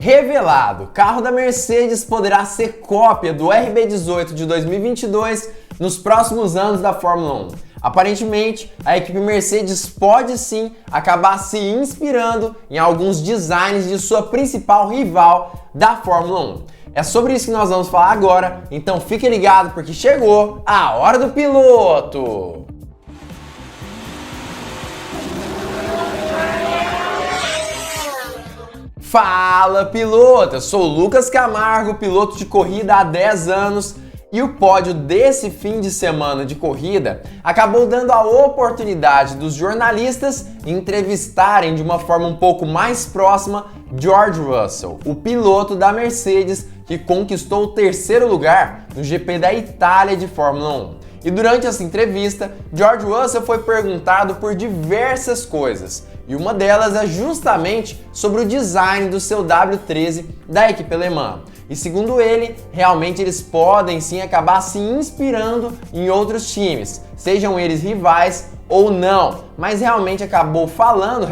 Revelado, carro da Mercedes poderá ser cópia do RB18 de 2022 nos próximos anos da Fórmula 1. Aparentemente, a equipe Mercedes pode sim acabar se inspirando em alguns designs de sua principal rival da Fórmula 1. É sobre isso que nós vamos falar agora, então fique ligado porque chegou a hora do piloto! Fala piloto, eu sou o Lucas Camargo, piloto de corrida há 10 anos e o pódio desse fim de semana de corrida acabou dando a oportunidade dos jornalistas entrevistarem de uma forma um pouco mais próxima George Russell, o piloto da Mercedes que conquistou o terceiro lugar no GP da Itália de Fórmula 1. E durante essa entrevista, George Russell foi perguntado por diversas coisas, e uma delas é justamente sobre o design do seu W13 da equipe alemã. E segundo ele, realmente eles podem sim acabar se inspirando em outros times, sejam eles rivais ou não, mas realmente acabou falando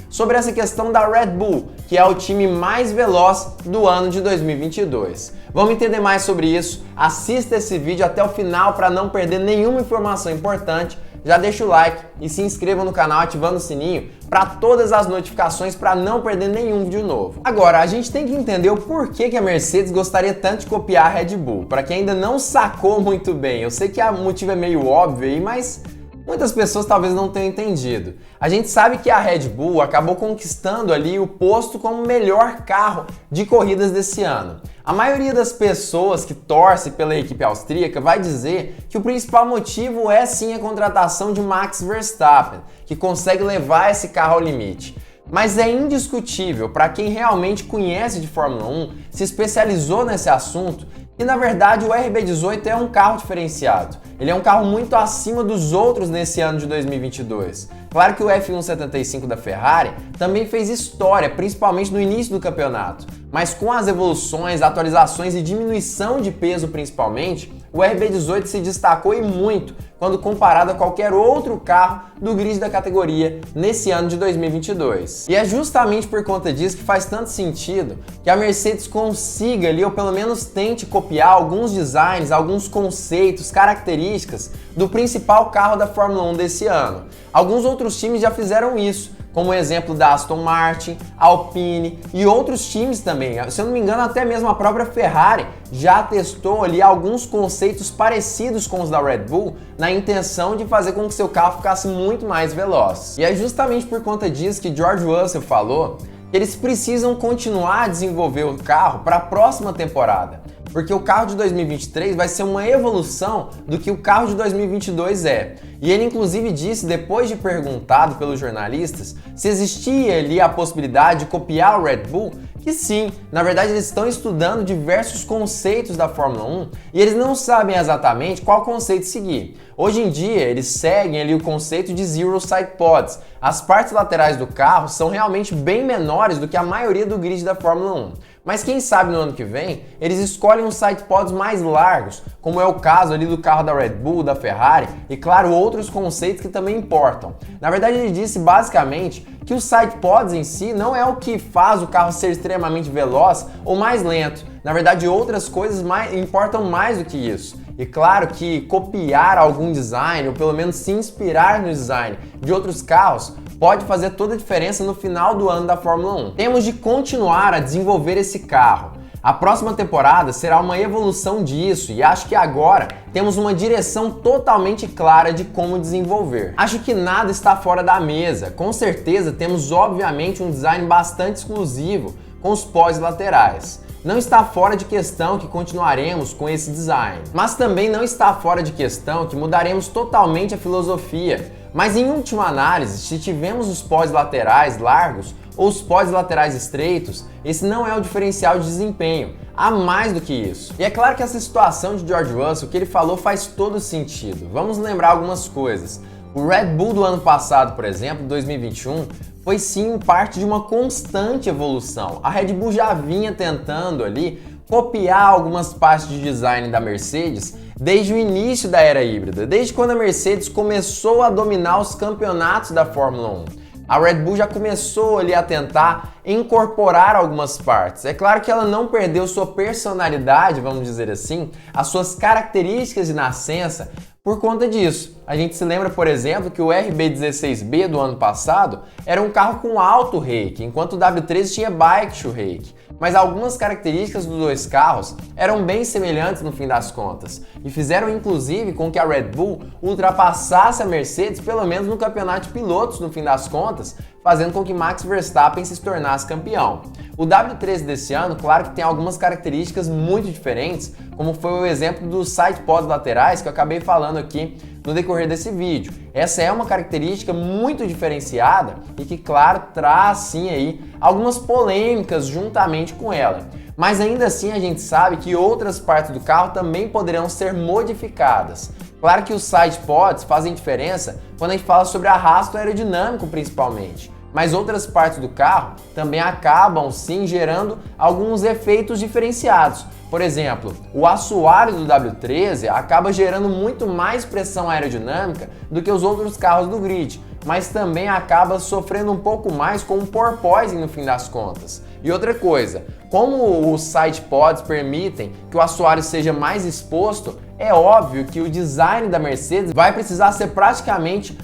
sobre essa questão da Red Bull, que é o time mais veloz do ano de 2022. Vamos entender mais sobre isso? Assista esse vídeo até o final para não perder nenhuma informação importante. Já deixa o like e se inscreva no canal ativando o sininho para todas as notificações para não perder nenhum vídeo novo. Agora, a gente tem que entender o porquê que a Mercedes gostaria tanto de copiar a Red Bull. Para quem ainda não sacou muito bem, eu sei que o motivo é meio óbvio aí, mas muitas pessoas talvez não tenham entendido. A gente sabe que a Red Bull acabou conquistando ali o posto como melhor carro de corridas desse ano. A maioria das pessoas que torce pela equipe austríaca vai dizer que o principal motivo é sim a contratação de Max Verstappen, que consegue levar esse carro ao limite. Mas é indiscutível para quem realmente conhece de Fórmula 1, se especializou nesse assunto, e na verdade o RB18 é um carro diferenciado. Ele é um carro muito acima dos outros nesse ano de 2022. Claro que o F175 da Ferrari também fez história, principalmente no início do campeonato. Mas com as evoluções, atualizações e diminuição de peso principalmente, o RB18 se destacou e muito quando comparado a qualquer outro carro do grid da categoria nesse ano de 2022. E é justamente por conta disso que faz tanto sentido que a Mercedes consiga ali, ou pelo menos tente copiar alguns designs, alguns conceitos, características do principal carro da Fórmula 1 desse ano. Alguns outros times já fizeram isso, como o exemplo da Aston Martin, Alpine e outros times também. Se eu não me engano, até mesmo a própria Ferrari já testou ali alguns conceitos parecidos com os da Red Bull na intenção de fazer com que seu carro ficasse muito mais veloz. E é justamente por conta disso que George Russell falou que eles precisam continuar a desenvolver o carro para a próxima temporada, porque o carro de 2023 vai ser uma evolução do que o carro de 2022 é. E ele inclusive disse, depois de perguntado pelos jornalistas, se existia ali a possibilidade de copiar o Red Bull, que sim, na verdade eles estão estudando diversos conceitos da Fórmula 1 e eles não sabem exatamente qual conceito seguir. Hoje em dia eles seguem ali o conceito de Zero Side Pods. As partes laterais do carro são realmente bem menores do que a maioria do grid da Fórmula 1. Mas quem sabe no ano que vem eles escolhem uns side pods mais largos, como é o caso ali do carro da Red Bull, da Ferrari e claro outros conceitos que também importam. Na verdade ele disse basicamente que os side pods em si não é o que faz o carro ser extremamente veloz ou mais lento. Na verdade outras coisas importam mais do que isso. E claro que copiar algum design ou pelo menos se inspirar no design de outros carros pode fazer toda a diferença no final do ano da Fórmula 1. Temos de continuar a desenvolver esse carro. A próxima temporada será uma evolução disso e acho que agora temos uma direção totalmente clara de como desenvolver. Acho que nada está fora da mesa. Com certeza temos obviamente um design bastante exclusivo com os pods laterais. Não está fora de questão que continuaremos com esse design, mas também não está fora de questão que mudaremos totalmente a filosofia. Mas em última análise, se tivermos os pods laterais largos ou os pods laterais estreitos, esse não é o diferencial de desempenho. Há mais do que isso. E é claro que essa situação de George Russell, o que ele falou faz todo sentido. Vamos lembrar algumas coisas. O Red Bull do ano passado, por exemplo, 2021, foi sim parte de uma constante evolução. A Red Bull já vinha tentando ali copiar algumas partes de design da Mercedes desde o início da era híbrida, desde quando a Mercedes começou a dominar os campeonatos da Fórmula 1. A Red Bull já começou ali a tentar incorporar algumas partes. É claro que ela não perdeu sua personalidade, vamos dizer assim, as suas características de nascença por conta disso. A gente se lembra, por exemplo, que o RB16B do ano passado era um carro com alto rake, enquanto o W13 tinha baixo rake. Mas algumas características dos dois carros eram bem semelhantes no fim das contas e fizeram inclusive com que a Red Bull ultrapassasse a Mercedes pelo menos no campeonato de pilotos no fim das contas, fazendo com que Max Verstappen se tornasse campeão. O W13 desse ano, claro que tem algumas características muito diferentes, como foi o exemplo dos side pods laterais que eu acabei falando aqui no decorrer desse vídeo. Essa é uma característica muito diferenciada e que, claro, traz sim aí algumas polêmicas juntamente com ela. Mas ainda assim a gente sabe que outras partes do carro também poderão ser modificadas. Claro que os side pods fazem diferença quando a gente fala sobre arrasto aerodinâmico principalmente. Mas outras partes do carro também acabam sim gerando alguns efeitos diferenciados. Por exemplo, o assoalho do W13 acaba gerando muito mais pressão aerodinâmica do que os outros carros do grid, mas também acaba sofrendo um pouco mais com o porpoising no fim das contas. E outra coisa, como os side pods permitem que o assoalho seja mais exposto, é óbvio que o design da Mercedes vai precisar ser praticamente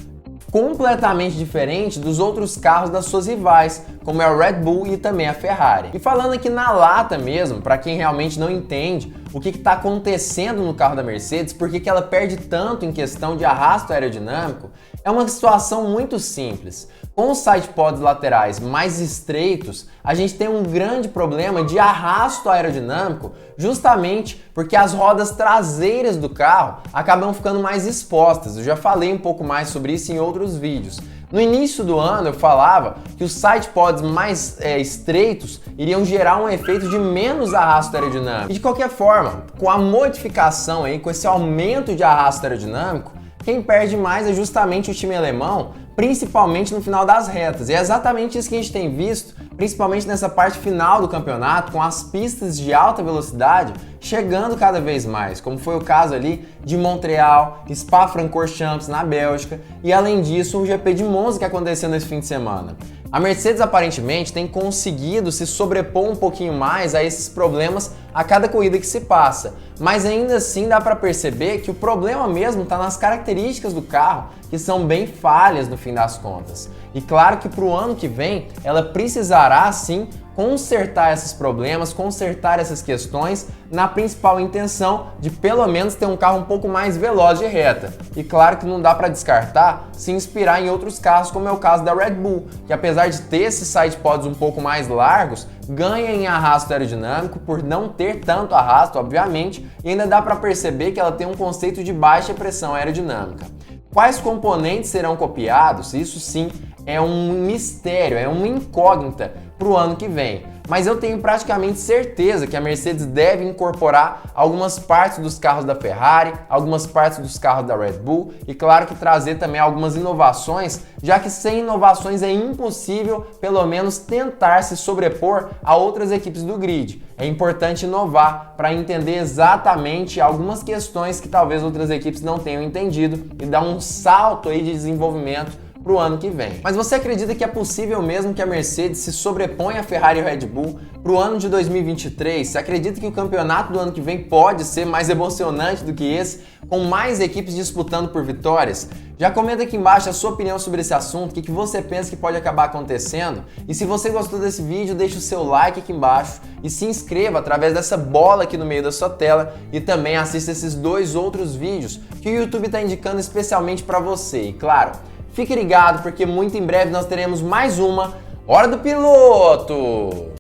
completamente diferente dos outros carros das suas rivais, como é a Red Bull e também a Ferrari. E falando aqui na lata mesmo, para quem realmente não entende o que está acontecendo no carro da Mercedes, por que ela perde tanto em questão de arrasto aerodinâmico, é uma situação muito simples. Com os side pods laterais mais estreitos, a gente tem um grande problema de arrasto aerodinâmico, justamente porque as rodas traseiras do carro acabam ficando mais expostas. Eu já falei um pouco mais sobre isso em outros vídeos. No início do ano eu falava que os side pods mais estreitos iriam gerar um efeito de menos arrasto aerodinâmico. E de qualquer forma, com a modificação aí, com esse aumento de arrasto aerodinâmico, quem perde mais é justamente o time alemão, principalmente no final das retas. E é exatamente isso que a gente tem visto, principalmente nessa parte final do campeonato, com as pistas de alta velocidade chegando cada vez mais, como foi o caso ali de Montreal, Spa-Francorchamps na Bélgica e além disso o GP de Monza que aconteceu nesse fim de semana. A Mercedes aparentemente tem conseguido se sobrepor um pouquinho mais a esses problemas a cada corrida que se passa, mas ainda assim dá para perceber que o problema mesmo está nas características do carro, que são bem falhas no fim das contas. E claro que para o ano que vem ela precisará sim consertar esses problemas, consertar essas questões na principal intenção de pelo menos ter um carro um pouco mais veloz de reta. E claro que não dá para descartar se inspirar em outros carros, como é o caso da Red Bull, que apesar de ter esses side pods um pouco mais largos, ganha em arrasto aerodinâmico por não ter tanto arrasto, obviamente, e ainda dá para perceber que ela tem um conceito de baixa pressão aerodinâmica. Quais componentes serão copiados? Isso sim é um mistério, é uma incógnita para o ano que vem. Mas eu tenho praticamente certeza que a Mercedes deve incorporar algumas partes dos carros da Ferrari, algumas partes dos carros da Red Bull e claro que trazer também algumas inovações, já que sem inovações é impossível pelo menos tentar se sobrepor a outras equipes do grid. É importante inovar para entender exatamente algumas questões que talvez outras equipes não tenham entendido e dar um salto aí de desenvolvimento para o ano que vem. Mas você acredita que é possível mesmo que a Mercedes se sobreponha à Ferrari e Red Bull para o ano de 2023? Você acredita que o campeonato do ano que vem pode ser mais emocionante do que esse, com mais equipes disputando por vitórias? Já comenta aqui embaixo a sua opinião sobre esse assunto, o que você pensa que pode acabar acontecendo. E se você gostou desse vídeo, deixa o seu like aqui embaixo e se inscreva através dessa bola aqui no meio da sua tela e também assista esses dois outros vídeos que o YouTube está indicando especialmente para você. E claro, fique ligado porque muito em breve nós teremos mais uma Hora do Piloto!